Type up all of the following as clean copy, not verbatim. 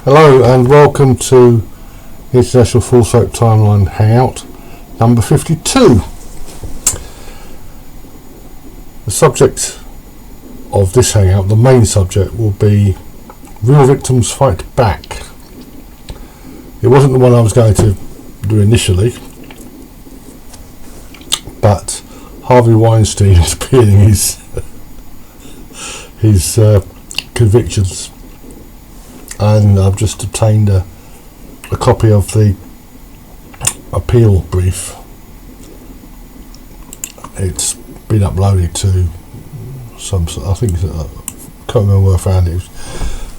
Hello and welcome to the International Full Soap Timeline Hangout number 52. The subject of this hangout, the main subject, will be Real Victims Fight Back. It wasn't the one I was going to do initially, but Harvey Weinstein is appealing his convictions, and I've just obtained a copy of the appeal brief. It's been uploaded to some, I think, I can't remember where I found it.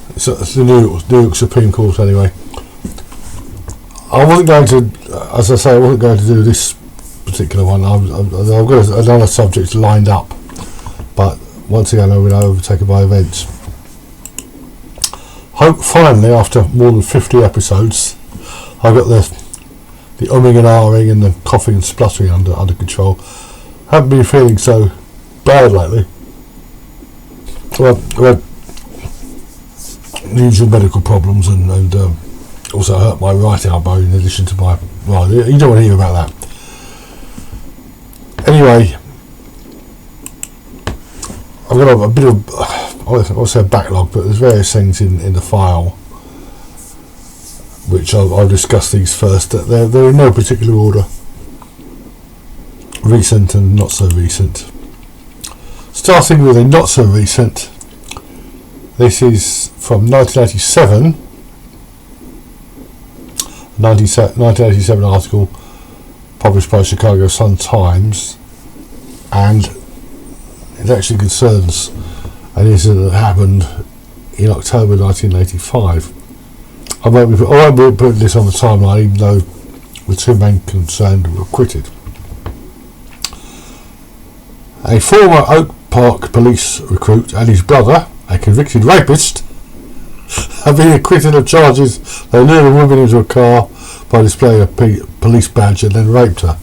It's the New York Supreme Court anyway. I wasn't going to, as I say, I wasn't going to do this particular one. I've got another subject lined up, but once again I've been overtaken by events. Hope finally, after more than 50 episodes, I got the umming and ahhing and the coughing and spluttering under control. Haven't been feeling so bad lately. Well, I had the usual medical problems and also hurt my right elbow in addition to my right. You don't want to hear about that. Anyway, I've got a bit of, I won't say a backlog, but there's various things in the file which I'll discuss these first. They're in no particular order, recent and not so recent. Starting with a not so recent, this is from 1987, 1987 article published by Chicago Sun-Times, and it actually concerns an incident that happened in October 1985. I won't be putting this on the timeline, even though the two men concerned were acquitted. A former Oak Park police recruit and his brother, a convicted rapist, have been acquitted of charges. They lured a woman into a car by displaying a police badge and then raped her.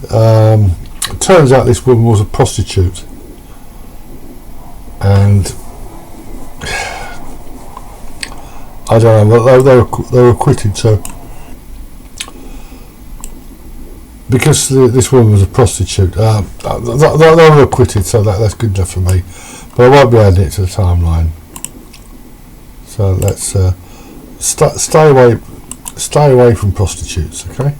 It turns out this woman was a prostitute, and I don't know, they were acquitted, so because this woman was a prostitute, they were acquitted, so that's good enough for me, but I won't be adding it to the timeline. So let's stay away from prostitutes, okay?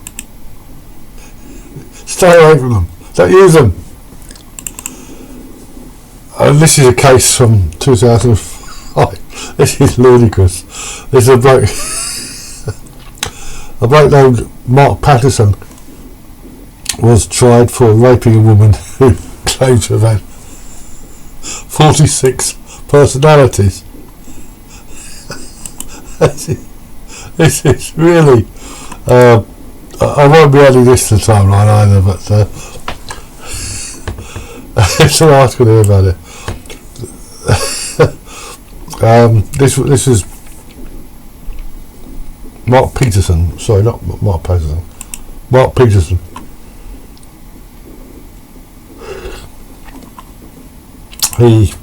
Stay away from them, don't use them. And this is a case from 2005. This is ludicrous. There's a bloke named Mark Patterson was tried for raping a woman who claimed to have had 46 personalities. This is really, I won't be adding this to the timeline either, but it's an article here about it. This is Mark Peterson. Sorry, not Mark Patterson. Mark Peterson. He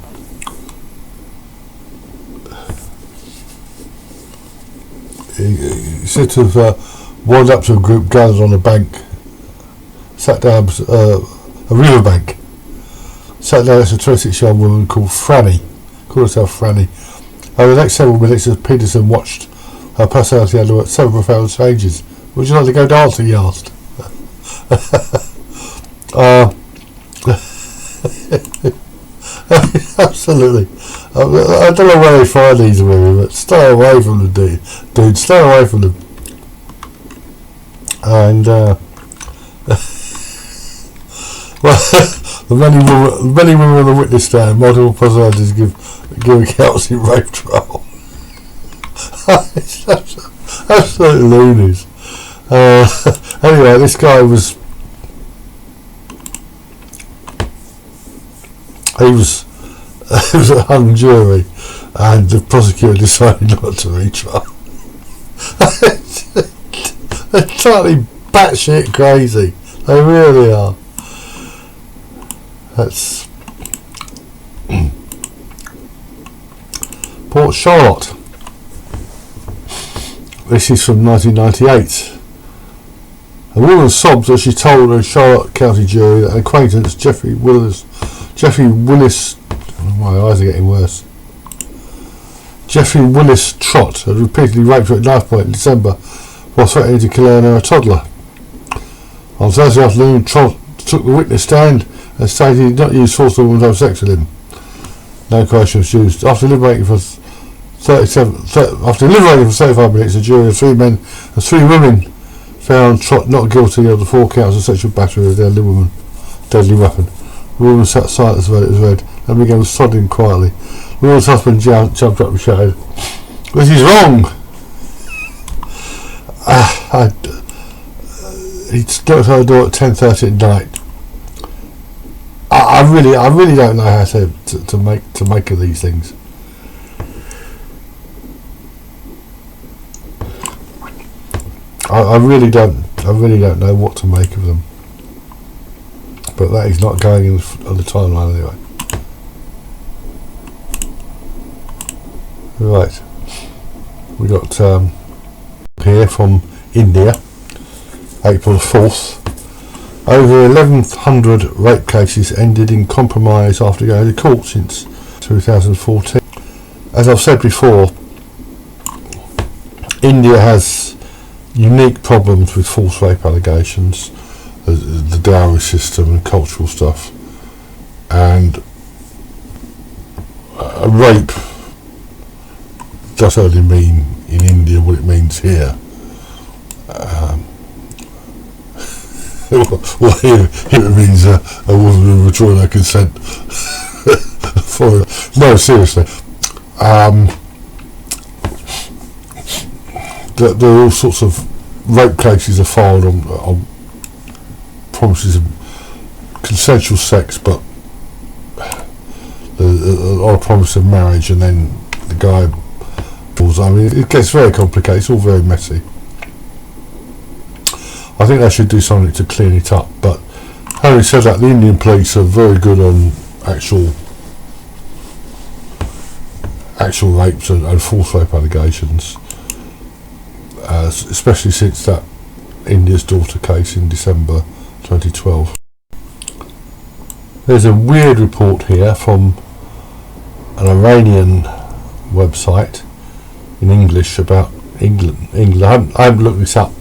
said to have wandered up to a group gathered on a bank, sat down a river bank, sat down next to a 26-year-old woman called herself Franny. Over the next several minutes, as Peterson watched her personality underwent several profound changes. Would you like to go dancing? He asked. Absolutely. I don't know where they find these women, but stay away from them, dude. Stay away from them. And well, the many women on the witness stand, multiple personalities give accounts in rape trial. It's absolute loonies. Anyway, this guy was a hung jury, and the prosecutor decided not to retrial. They're totally batshit crazy. They really are. That's Port Charlotte. This is from 1998. A woman sobbed as she told a Charlotte County jury that an acquaintance, Jeffrey Willis, my eyes are getting worse. Jeffrey Willis Trott had repeatedly raped her at knife point in December while threatening to kill her and her toddler. On Thursday afternoon, Trott took the witness stand and stated he did not use force to woman to have sex with him. No question was used. After deliberating for 35 minutes, a jury of 3 men and 3 women found Trott not guilty of the 4 counts of sexual battery with a deadly weapon. The woman sat silent as the verdict was read and began sobbing quietly. The woman's husband jumped up and shouted, "This is wrong!" He knocked at her door at 10:30 at night. I really don't know how to make of these things. I really don't know what to make of them. But that is not going in on the timeline anyway. Right, we got here from India, April 4th. Over 1,100 rape cases ended in compromise after going to court since 2014. As I've said before, India has unique problems with false rape allegations, the dowry system and cultural stuff, and a rape doesn't only mean in India what it means here. Well, here it means a woman withdrawing her consent. No, seriously. There are all sorts of rape cases are filed on promises of consensual sex, but a lot of promise of marriage, and then the guy pulls. I mean, it gets very complicated. It's all very messy. I think they should do something to clean it up. But having said that, the Indian police are very good on actual rapes and false rape allegations, especially since that India's daughter case in December 2012. There's a weird report here from an Iranian website in English about England. I haven't looked this up.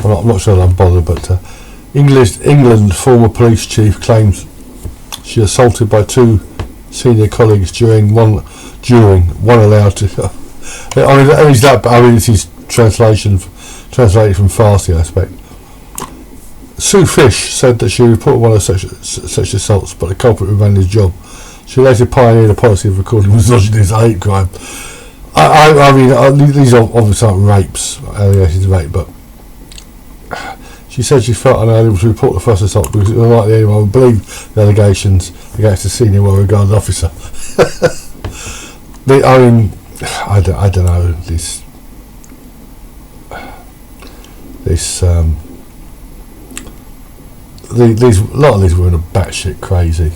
I'm not sure that I'm bothered, but England former police chief claims she assaulted by 2 senior colleagues during one allowed to. This is translated from Farsi, I expect. Sue Fish said that she reported one of such assaults, but the culprit remained in his job. She later pioneered a policy of recording misogyny as a hate crime. These obviously aren't rapes, allegations of rape, but she said she felt unable to report the first assault because it was unlikely anyone would believe the allegations against a senior well-regarded officer. I don't know, a lot of these women are batshit crazy.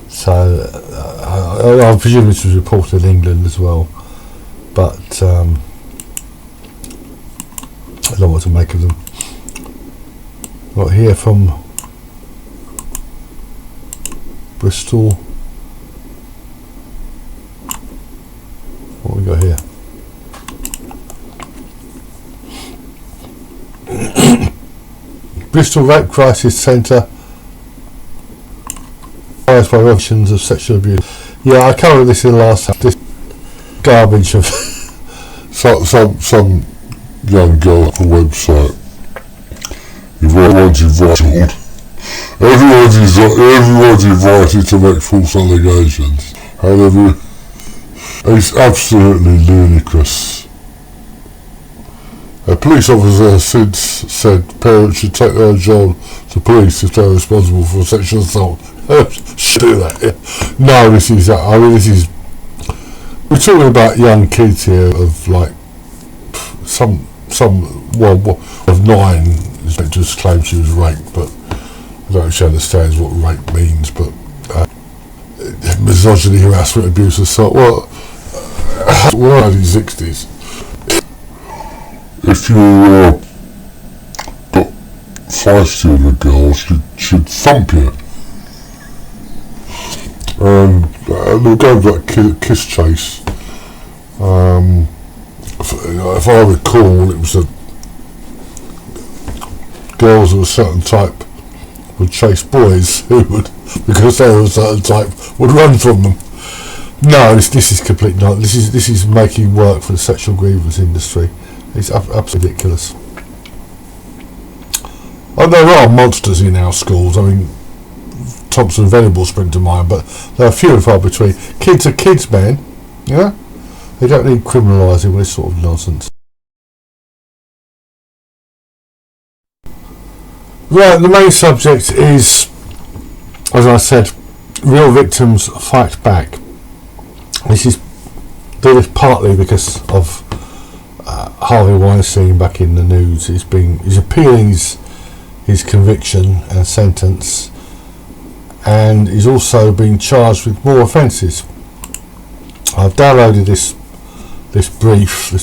So I presume this was reported in England as well, but I don't know what to make of them. Right, here from Bristol. What we got here? Bristol Rape Crisis Centre by revelations of sexual abuse. Yeah, I covered this in the last time. This garbage of some young girl on a website. Everyone's invited to make false allegations. However, it's absolutely ludicrous. A police officer since said parents should take their child to police if they're responsible for a sexual assault. Should do that. Yeah. No, this is. We're talking about young kids here of like some of 9 just claimed she was raped, but I don't actually understand what rape means. But misogyny, harassment, abuse, assault. Well, we're in the 1960s. if you got feisty with a girl, she'd thump you. We'll go with that kiss chase. If I recall, it was girls of a certain type would chase boys who would, because they were a certain type, would run from them. No, this is complete not. This is making work for the sexual grievance industry. It's absolutely ridiculous. And there are monsters in our schools. I mean, Thompson Venables spring to mind, but they're few and far between. Kids are kids, man. Yeah, they don't need criminalising with this sort of nonsense. Right, the main subject is, as I said, real victims fight back. This is partly because of Harvey Weinstein back in the news. He's appealing his conviction and sentence, and he's also been charged with more offences. I've downloaded this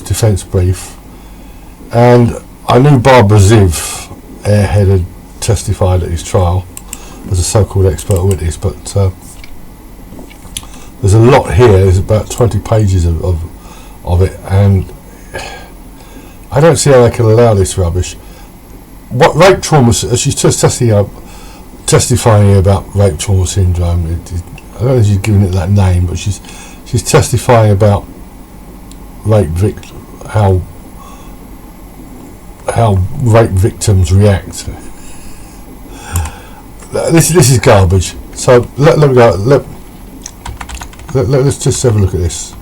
defence brief, and I knew Barbara Ziv, Airhead, had testified at his trial as a so-called expert witness, but there's a lot here. There's about 20 pages of it, and I don't see how they can allow this rubbish. What rape trauma? She's just testifying about rape trauma syndrome. I don't know if she's giving it that name, but she's testifying about how rape victims react. This is garbage. So let's just have a look at this.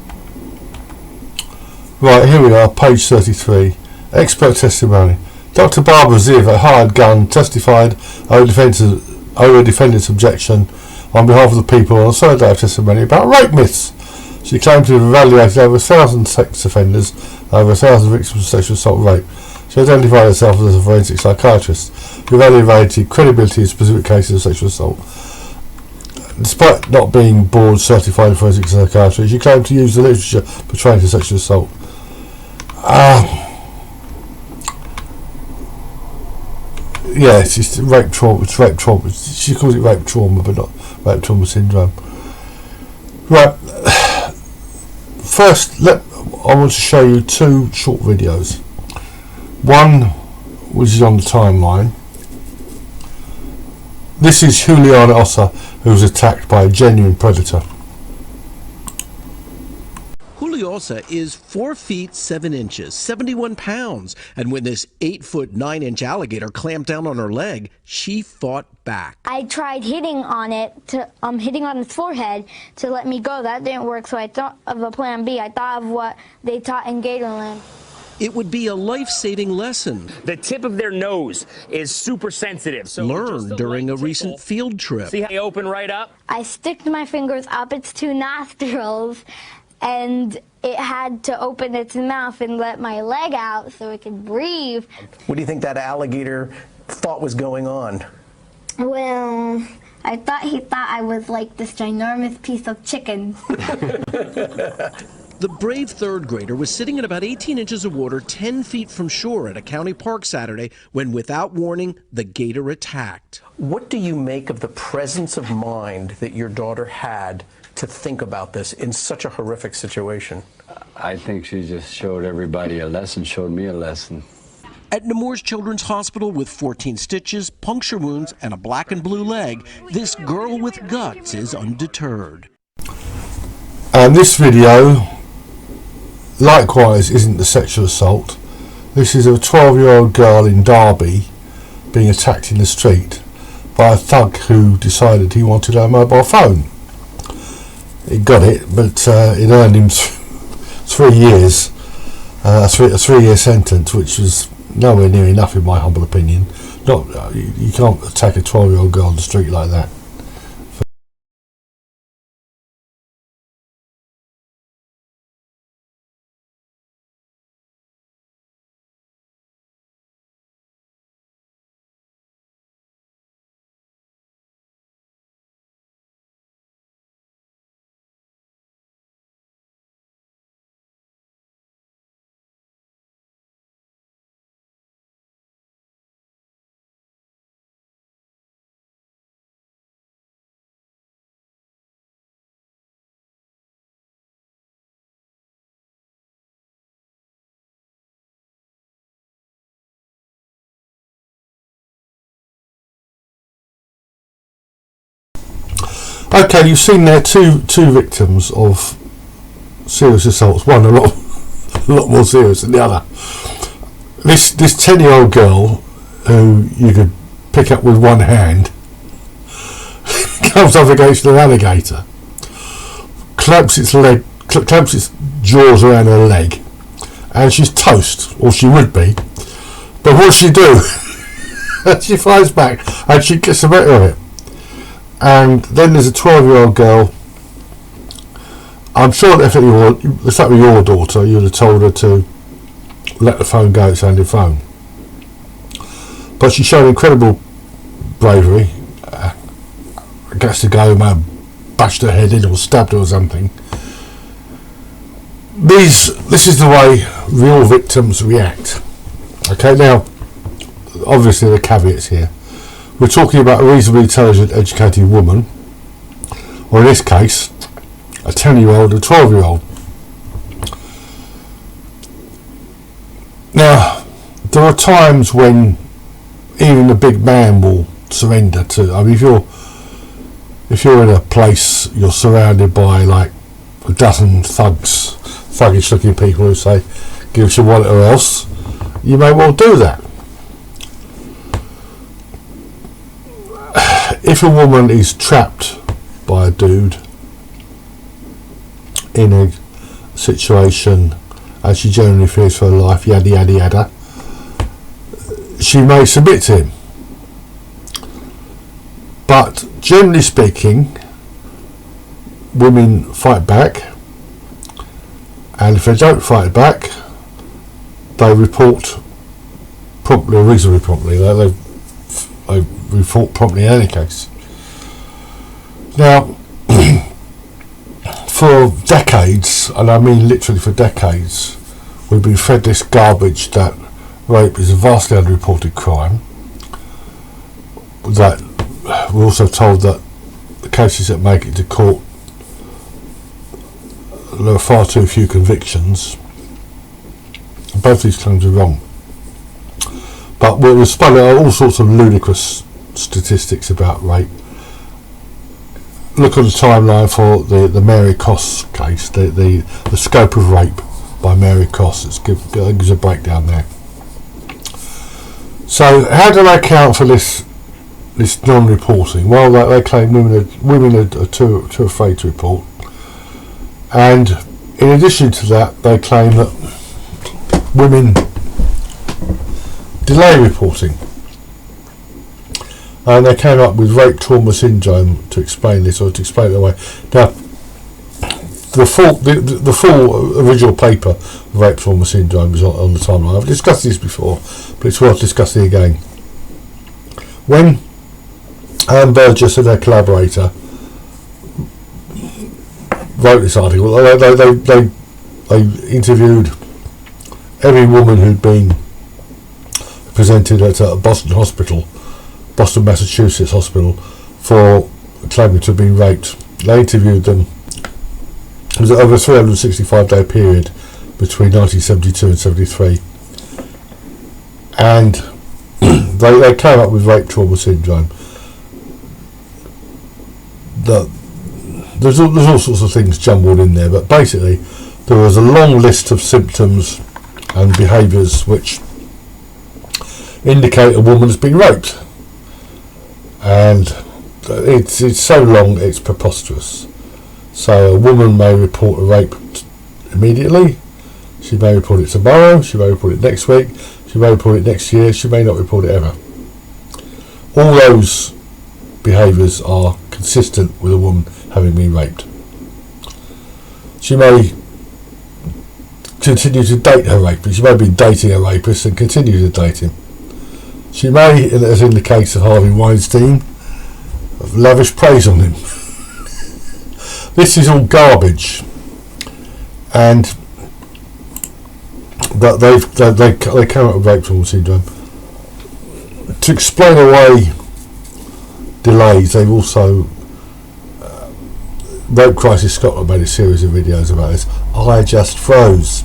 Right, here we are, page 33. Expert testimony. Dr. Barbara Ziv, a hired gun, testified over defendant's objection on behalf of the people on a third day of testimony about rape myths. She claimed to have evaluated over 1,000 sex offenders, over 1,000 victims of sexual assault and rape. She identified herself as a forensic psychiatrist who evaluated credibility in specific cases of sexual assault. Despite not being board certified forensic psychiatrist, she claimed to use the literature portraying sexual assault. Yeah, it's rape trauma. It's rape trauma. She calls it rape trauma, but not rape trauma syndrome. Right. First, I want to show you two short videos. One, which is on the timeline. This is Juliana Ossa, who was attacked by a genuine predator. Ossa is 4 feet 7 inches, 71 pounds, and when this 8-foot 9-inch alligator clamped down on her leg, she fought back. I tried hitting on its forehead to let me go. That didn't work, so I thought of a plan B. I thought of what they taught in Gatorland. It would be a life-saving lesson. The tip of their nose is super sensitive. So learned during a recent field trip. See how they open right up? I sticked my fingers up its two nostrils, and it had to open its mouth and let my leg out so it could breathe. What do you think that alligator thought was going on? Well, I thought he thought I was like this ginormous piece of chicken. The brave third grader was sitting in about 18 inches of water 10 feet from shore at a county park Saturday when, without warning, the gator attacked. What do you make of the presence of mind that your daughter had to think about this in such a horrific situation? I think she just showed everybody a lesson, showed me a lesson. At Nemours Children's Hospital with 14 stitches, puncture wounds, and a black and blue leg, this girl with guts is undeterred. And this video, likewise, isn't the sexual assault. This is a 12-year-old girl in Derby being attacked in the street by a thug who decided he wanted her mobile phone. He got it, but it earned him 3 years, a 3-year sentence, which was nowhere near enough in my humble opinion. You can't attack a 12-year-old girl on the street like that. Okay, you've seen there two victims of serious assaults. One a lot more serious than the other. This 10-year-old girl, who you could pick up with one hand, comes up against an alligator, clamps its jaws around her leg, and she's toast, or she would be. But what does she do? She flies back and she gets the better of it. And then there's a 12-year-old girl. I'm sure that if it were your daughter, you'd have told her to let the phone go, it's only a phone. But she showed incredible bravery. I guess the guy who may have bashed her head in or stabbed her or something. This is the way real victims react. Okay, now, obviously there are caveats here. We're talking about a reasonably intelligent, educated woman, or in this case, a 10-year-old and a 12-year-old. Now, there are times when even the big man will surrender to. I mean, if you're in a place, you're surrounded by like a dozen thuggish-looking people who say, "Give us your wallet or else," you may well do that. If a woman is trapped by a dude in a situation and she generally fears for her life, yada yada yada, she may submit to him. But generally speaking, women fight back, and if they don't fight back, they report promptly or reasonably promptly. They report promptly in any case. Now, for decades, and I mean literally for decades, we've been fed this garbage that rape is a vastly underreported crime. That we're also told that the cases that make it to court, there are far too few convictions. Both these claims are wrong. But we're spun out all sorts of ludicrous statistics about rape. Look at the timeline for the Mary Koss case, the scope of rape by Mary Koss. It gives a breakdown there. So how do they account for this non-reporting? Well, they claim women are too afraid to report, and in addition to that, they claim that women delay reporting, and they came up with rape trauma syndrome to explain this, or to explain it away. Now, the full original paper of rape trauma syndrome is on the timeline. I've discussed this before, but it's worth discussing again. When Anne Burgess and her collaborator wrote this article, they interviewed every woman who'd been presented at a Boston, Massachusetts hospital for claiming to have been raped. They interviewed them. It was over a 365-day period between 1972 and 73, and they came up with rape trauma syndrome. There's all sorts of things jumbled in there, but basically there was a long list of symptoms and behaviours which indicate a woman has been raped, and it's so long it's preposterous. So a woman may report a rape immediately, she may report it tomorrow, she may report it next week, she may report it next year, she may not report it ever. All those behaviours are consistent with a woman having been raped. She may continue to date her rapist. She may be dating a rapist and continue to date him. She may, as in the case of Harvey Weinstein, lavish praise on him. This is all garbage, and they came up with rape trauma syndrome. To explain away delays, they've also Rape Crisis Scotland made a series of videos about this. I just froze.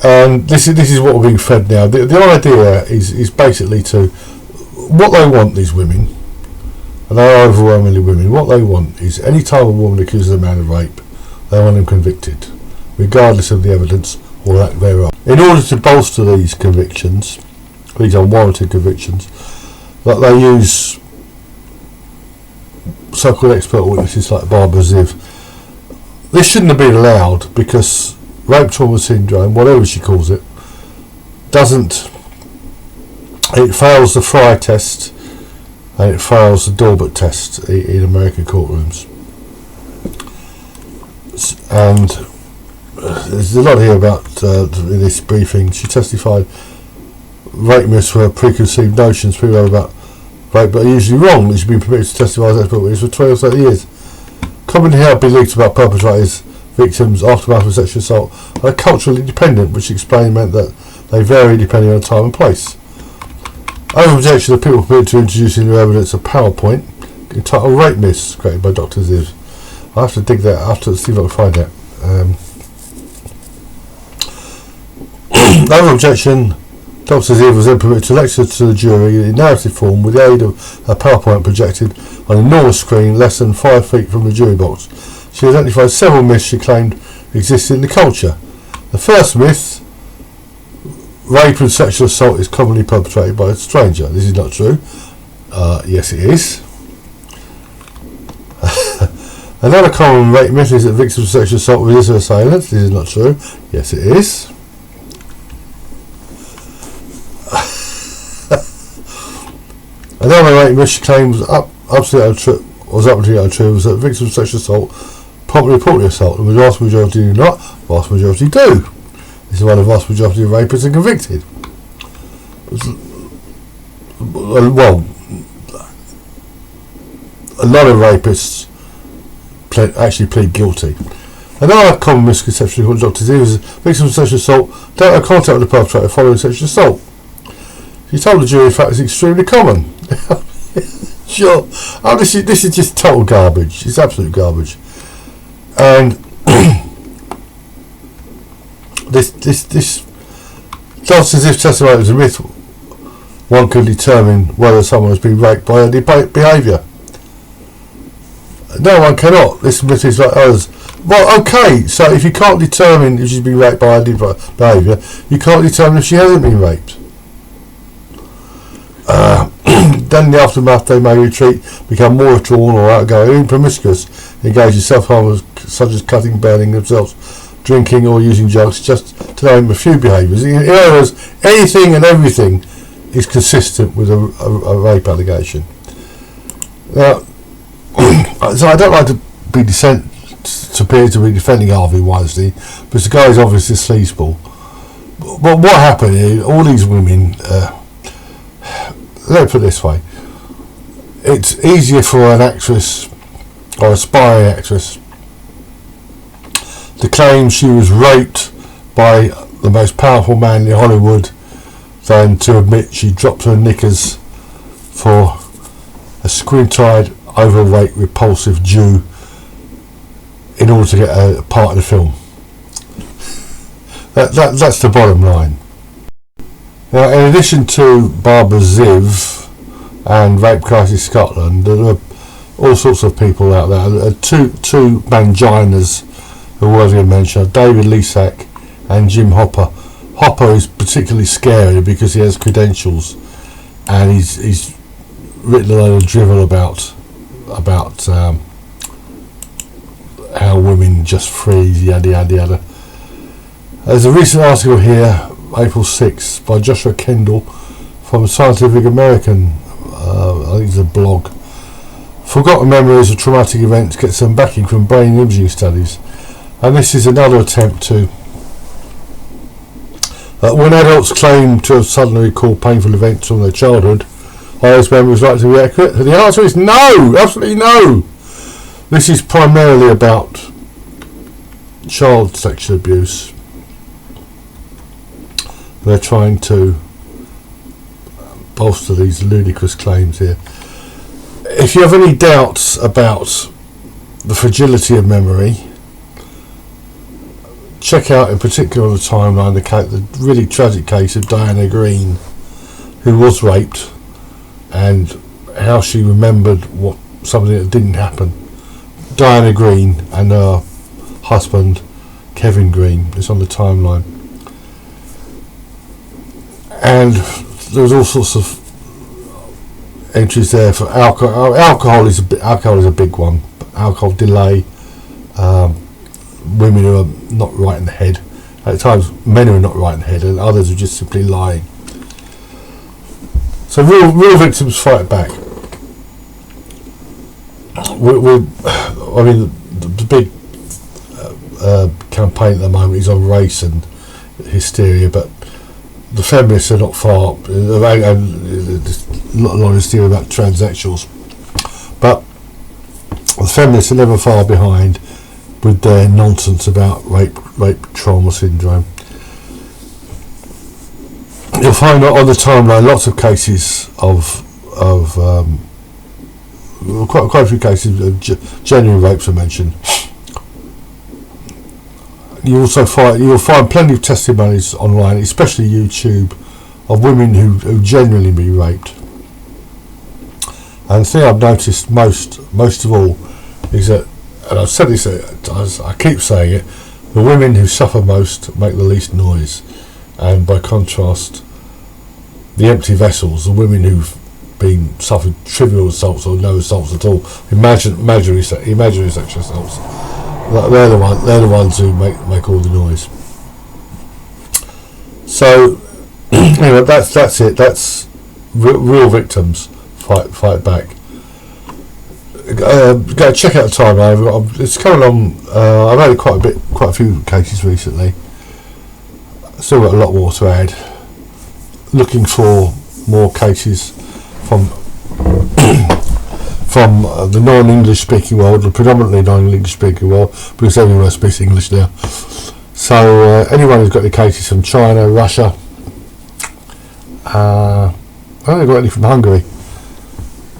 And this is what we're being fed now. The idea is basically what they want, these women, and they are overwhelmingly women. What they want is any time a woman accuses a man of rape, they want him convicted, regardless of the evidence or lack thereof. In order to bolster these convictions, these unwarranted convictions, that they use so-called expert witnesses like Barbara Ziv. This shouldn't have been allowed because rape trauma syndrome, whatever she calls it, it fails the Fry test and it fails the Daubert test in American courtrooms. And there's a lot here about in this briefing. She testified rape myths were preconceived notions people have about rape, but are usually wrong. She's been permitted to testify as expert witness for 20 or 30 years. Commonly held beliefs about perpetrators, victims, aftermath of sexual assault are culturally dependent, which explained meant that they vary depending on time and place. Over objection of people permitted to introduce into evidence a PowerPoint entitled Rape Myths, created by Dr. Ziv. I have to dig that. I have to see if I can find that. Over objection, Dr. Ziv was then permitted to lecture to the jury in narrative form with the aid of a PowerPoint projected on an enormous screen less than 5 feet from the jury box. She identified several myths she claimed existed in the culture. The first myth: rape and sexual assault is commonly perpetrated by a stranger. This is not true. Yes, it is. Another common rape myth is that victims of sexual assault resist their assailants. This is not true. Yes, it is. Another rape myth she claimed was absolutely untrue was that victims of sexual assault promptly report the assault. The vast majority do not. The vast majority do. This is why the vast majority of rapists are convicted. Well, a lot of rapists actually plead guilty. Another common misconception according to Dr. Ziv is victims of sexual assault don't have contact with the perpetrator following sexual assault. She told the jury in fact it's extremely common. Sure. Oh, this is just total garbage. It's absolute garbage. And this just as if testimony was a myth, one can determine whether someone has been raped by their behaviour. No, one cannot. This myth is like others. Well, okay, so if you can't determine if she's been raped by her behaviour, you can't determine if she hasn't been raped. Then in the aftermath they may retreat, become more withdrawn or outgoing, even promiscuous, engage in self-harm such as cutting, burning themselves, drinking or using drugs, just to name a few behaviours. In other words, anything and everything is consistent with a rape allegation. Now, so I don't like to appear to be defending Harvey Weinstein, because the guy is obviously a sleazeball. But what happened is, all these women, let me put it this way, it's easier for an actress or aspiring actress to claim she was raped by the most powerful man in Hollywood than to admit she dropped her knickers for a squint-eyed, overweight, repulsive Jew in order to get a part in the film. That's the bottom line. Now, in addition to Barbara Ziv and Rape Crisis Scotland, there are all sorts of people out there. Two manginas who are worthy of mention: David Lisak and Jim Hopper. Hopper is particularly scary because he has credentials and he's written a lot of drivel about how women just freeze, yada yada yada. There's a recent article here, April 6th, by Joshua Kendall from Scientific American, I think it's a blog. Forgotten memories of traumatic events get some backing from brain imaging studies, and this is another attempt to when adults claim to have suddenly recalled painful events from their childhood, are those memories likely to be accurate? The answer is no, absolutely no. This is primarily about child sexual abuse. They're trying to bolster these ludicrous claims here. If you have any doubts about the fragility of memory, check out in particular on the timeline the really tragic case of Dianna Green, who was raped, and how she remembered something that didn't happen. Dianna Green and her husband Kevin Green is on the timeline, and there's all sorts of entries there for alcohol. Alcohol is a big one. Alcohol delay, women who are not right in the head. At times, men who are not right in the head, and others are just simply lying. So real victims fight back. I mean, the big campaign at the moment is on race and hysteria, but the feminists are not far. There's a lot of hysteria about transsexuals, but the feminists are never far behind with their nonsense about rape trauma syndrome. You'll find on the timeline lots of cases of quite a few cases of genuine rapes are mentioned. You'll find plenty of testimonies online, especially YouTube, of women who genuinely been raped. And the thing I've noticed most of all is that, and I've said this, I keep saying it, the women who suffer most make the least noise, and by contrast, the empty vessels, the women who've suffered trivial assaults or no assaults at all, imaginary sexual assaults, they're the ones who make all the noise. So anyway, that's it. That's real victims fight back. Go check out the timeline. It's coming on. I've had quite a few cases recently. Still got a lot more to add. Looking for more cases from the non-English speaking world, the predominantly non-English speaking world, because everyone speaks English now. So anyone who's got any cases from China, Russia, I haven't got any from Hungary,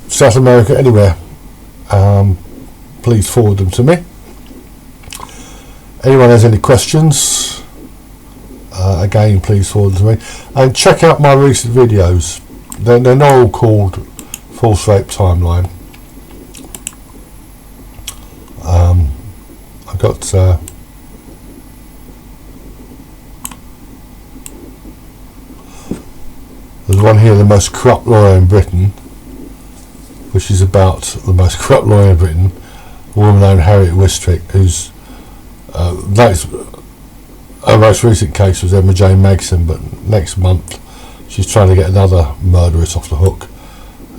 South America, anywhere, please forward them to me. Anyone has any questions, again, please forward them to me. And check out my recent videos. They're not all called False Rape Timeline. I got there's one here, The Most Corrupt Lawyer in Britain, which is about the most corrupt lawyer in Britain, a woman named Harriet Wistrick, who's her most recent case was Emma Jane Magson, but next month she's trying to get another murderess off the hook,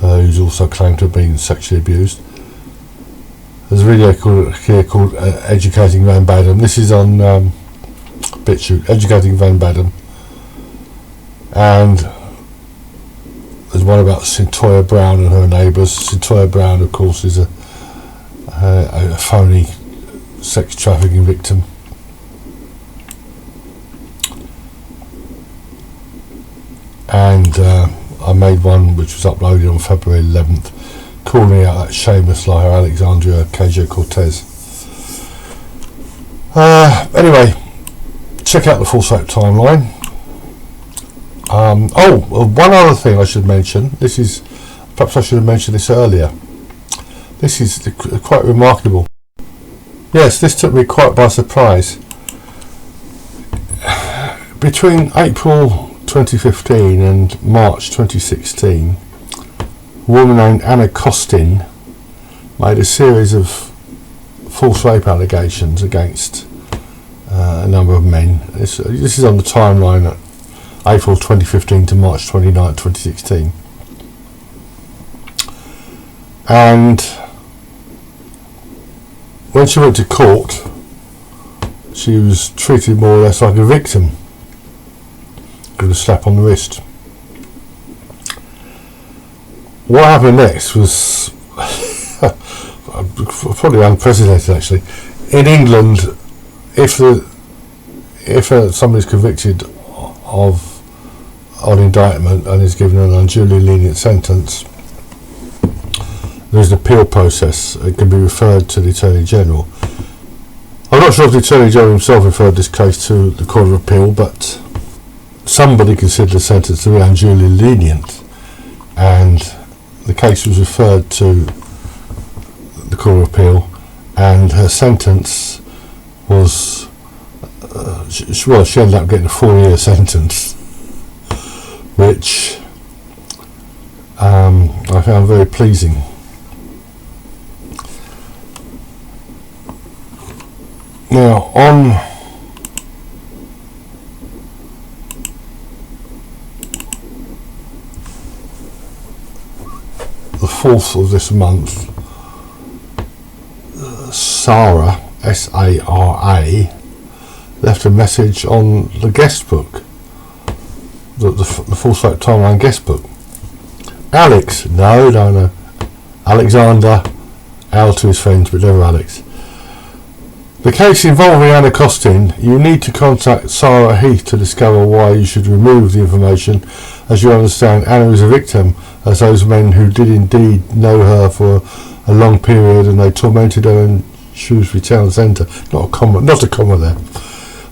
who's also claimed to have been sexually abused. There's a video called Educating Van Badham. This is on BitChute, Educating Van Badham. And there's one about Cyntoia Brown and her neighbours. Cyntoia Brown, of course, is a phony sex trafficking victim. And I made one which was uploaded on February 11th, calling out that shameless liar Alexandria Ocasio-Cortez. Anyway, check out the False Rape Timeline. One other thing I should mention. Perhaps I should have mentioned this earlier. This is quite remarkable. Yes, this took me quite by surprise. Between April 2015 and March 2016, a woman named Anna Costin made a series of false rape allegations against a number of men. This is on the timeline at April 2015 to March 29, 2016. And when she went to court, she was treated more or less like a victim, with a slap on the wrist. What happened next was probably unprecedented, actually. In England, if somebody's convicted on indictment and is given an unduly lenient sentence, there's an appeal process. It can be referred to the Attorney General. I'm not sure if the Attorney General himself referred this case to the Court of Appeal, but somebody considered the sentence to be unduly lenient, and the case was referred to the Court of Appeal, and her sentence was she ended up getting a 4-year sentence, which I found very pleasing. Now, on the 4th of this month, Sarah, S-A-R-A, left a message on the guest book, the Full Scope Timeline guest book. Alex, no, Alexander, Al to his friends, but never Alex. The case involving Anna Costin, you need to contact Sarah Heath to discover why you should remove the information. As you understand, Anna is a victim, as those men who did indeed know her for a long period, and they tormented her in Shrewsbury Town Centre. Not a comma there.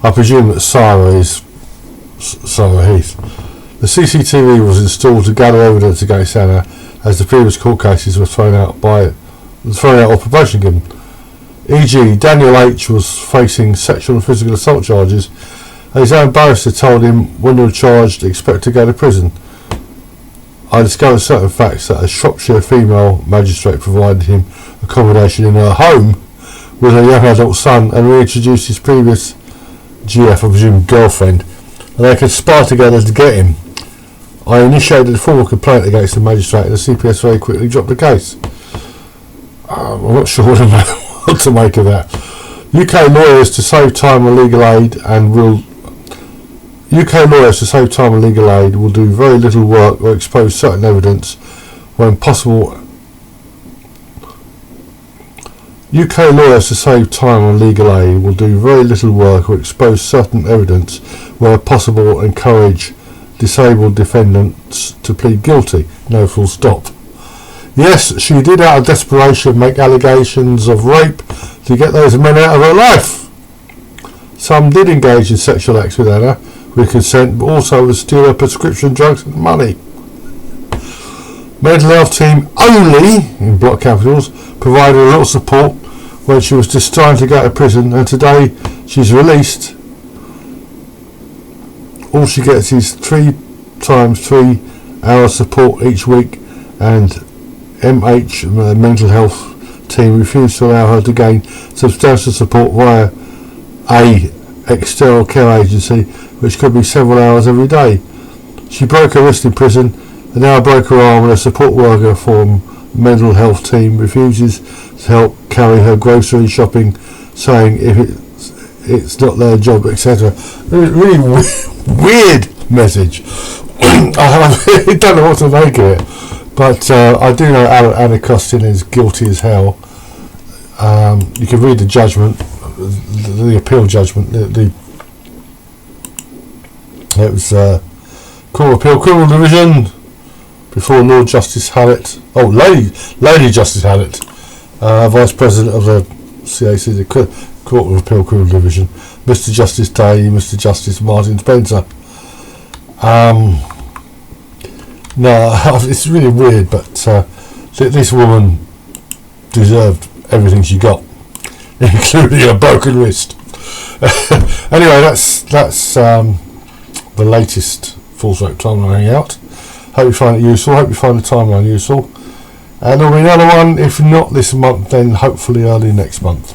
I presume that Sarah is Sarah Heath. The CCTV was installed to gather evidence against Anna, as the previous court cases were thrown out or probation given. E.g., Daniel H. was facing sexual and physical assault charges, and his own barrister told him when they were charged, expect to go to prison. I discovered certain facts that a Shropshire female magistrate provided him accommodation in her home with a young adult son and reintroduced his previous GF, I presume girlfriend, and they conspired together to get him. I initiated a formal complaint against the magistrate, and the CPS very quickly dropped the case. I'm not sure what to make of that. UK lawyers to save time and legal aid will do very little work or expose certain evidence when possible. UK lawyers to save time on legal aid will do very little work or expose certain evidence where possible, encourage disabled defendants to plead guilty. No full stop. Yes, she did out of desperation make allegations of rape to get those men out of her life. Some did engage in sexual acts with Anna with consent, but also would steal her prescription drugs and money. Mental health team only, in block capitals, provided a lot of support when she was just trying to go to prison, and today she's released. All she gets is 3 times 3 hours support each week, and MH, mental health team, refused to allow her to gain substantial support via a external care agency, which could be several hours every day. She broke her wrist in prison and now broke her arm, and a support worker from mental health team refuses to help carry her grocery shopping, saying if it's not their job, etc. Really weird message. I don't know what to make of it, but I do know Anna Costin is guilty as hell. You can read the judgment, the appeal judgment. It was Court of Appeal Criminal Division before Lord Justice Hallett. Oh, Lady Justice Hallett, Vice President of the CAC, the Court of Appeal Criminal Division, Mr. Justice Day, Mr. Justice Martin Spencer. No, it's really weird, but this woman deserved everything she got, including a broken wrist. Anyway, that's the latest Full Scope Timeline hangout. Hope you find it useful. Hope you find the timeline useful. And there'll be another one, if not this month, then hopefully early next month.